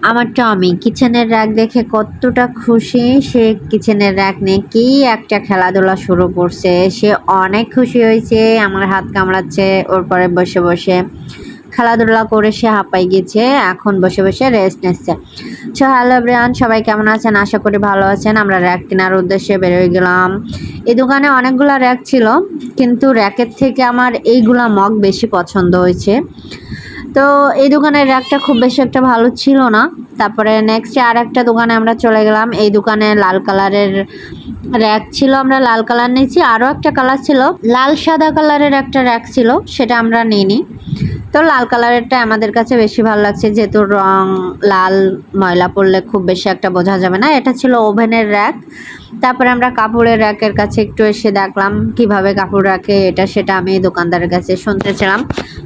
আমার টমি কিচেনের র্যাক দেখে কতটা খুশি। সে কিচেনের র্যাক নিয়ে কি একটা খেলাধুলা শুরু করছে। সে অনেক খুশি হয়েছে, আমার হাত কামড়াচ্ছে, ওর পরে বসে বসে খেলাধুলা করে সে হাঁপাই গেছে। এখন বসে বসে রেস্ট নিচ্ছে। সো হ্যালো এভরিওয়ান, সবাই কেমন আছেন? আশা করি ভালো আছেন। আমরা র্যাক কেনার উদ্দেশ্যে বেরোয় গেলাম। এই দোকানে অনেকগুলা র্যাক ছিল, কিন্তু র্যাকের থেকে আমার এইগুলা মগ বেশি পছন্দ হয়েছে। তো এই দোকানের র্যাকটা খুব বেশি একটা ভালো ছিল না। তারপরে নেক্সট আর একটা দোকানে আমরা চলে গেলাম। এই দোকানে লাল কালারের র্যাক ছিল, আমরা লাল কালার নিয়েছি। আরও একটা কালার ছিল, লাল সাদা কালারের একটা র্যাক ছিল, সেটা আমরা নিইনি। তো লাল কালারেরটা আমাদের কাছে বেশি ভালো লাগছে, যেহেতু রং লাল, ময়লা পড়লে খুব বেশি একটা বোঝা যাবে না। এটা ছিল ওভেনের র্যাক। তারপরে আমরা কাপড়ের র্যাকের কাছে একটু এসে দেখলাম কিভাবে কাপড় রাখে, এটা সেটা আমি দোকানদারের কাছে শুনতেছিলাম।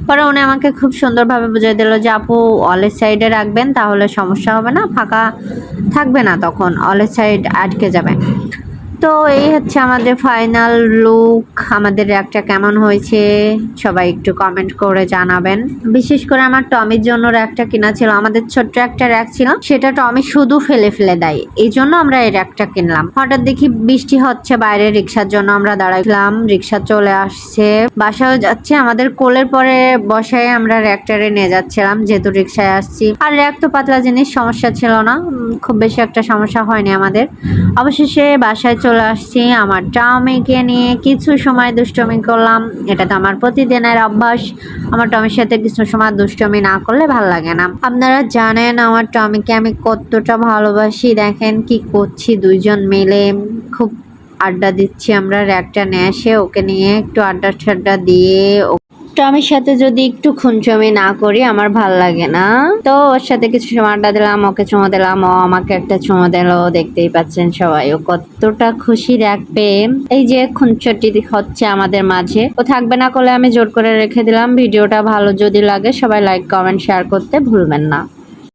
পরে উনি আমাকে খুব সুন্দরভাবে বুঝিয়ে দিল যে আপু অলের সাইডে রাখবেন, তাহলে সমস্যা হবে না, ফাঁকা থাকবে না, তখন অলের সাইড আটকে যাবে। তো এই হচ্ছে আমাদের ফাইনাল লুক। আমাদের র্যাকটা কেমন হয়েছে সবাই একটু কমেন্ট করে জানাবেন। বিশেষ করে আমার টমির জন্য র্যাকটা কিনা ছিল। আমাদের ছোট্ট একটা র্যাক ছিল, সেটা টমি শুধু ফেলে ফেলে দেয়, এই জন্য আমরা এই র্যাকটা কিনলাম। হঠাৎ দেখি বৃষ্টি হচ্ছে বাইরে, রিক্সার জন্য আমরা দাঁড়াইলাম। রিক্সা চলে আসছে, বাসাও যাচ্ছে। আমাদের কোলের পরে বসায় আমরা র্যাকটারে নিয়ে যাচ্ছিলাম, যেহেতু রিক্সায় আসছি। আর র্যাক তো পাতলা জিনিস, সমস্যা ছিল না, খুব বেশি একটা সমস্যা হয়নি আমাদের। অবশেষে বাসায় চলে আসছি। আমার টমিকে নিয়ে কিছু সময় দুষ্টমি করলাম। এটা তো আমার প্রতিদিনের অভ্যাস, আমার টমির সাথে কিছু সময় দুষ্টমি না করলে ভালো লাগে না। আপনারা জানেন আমার টমিকে আমি কতটা ভালোবাসি। দেখেন কি করছি, দুইজন মিলে খুব আড্ডা দিচ্ছি আমরা। র্যাকটা নিয়ে এসে ওকে নিয়ে একটু আড্ডা ঠাড্ডা দিয়ে, টমির সাথে যদি একটু খুনচমি না করি আমার ভাল লাগে না। তো ওর সাথে কিছু সময় আড্ডা দিলাম, ওকে চুমো দিলাম, ও আমাকে একটা চুমো দিল। দেখতেই পাচ্ছেন সবাই ও কতটা খুশি রাখবে। এই যে খুনচটি হচ্ছে আমাদের মাঝে, ও থাকবে না করলে আমি জোর করে রেখে দিলাম। ভিডিওটা ভালো যদি লাগে সবাই লাইক কমেন্ট শেয়ার করতে ভুলবেন না।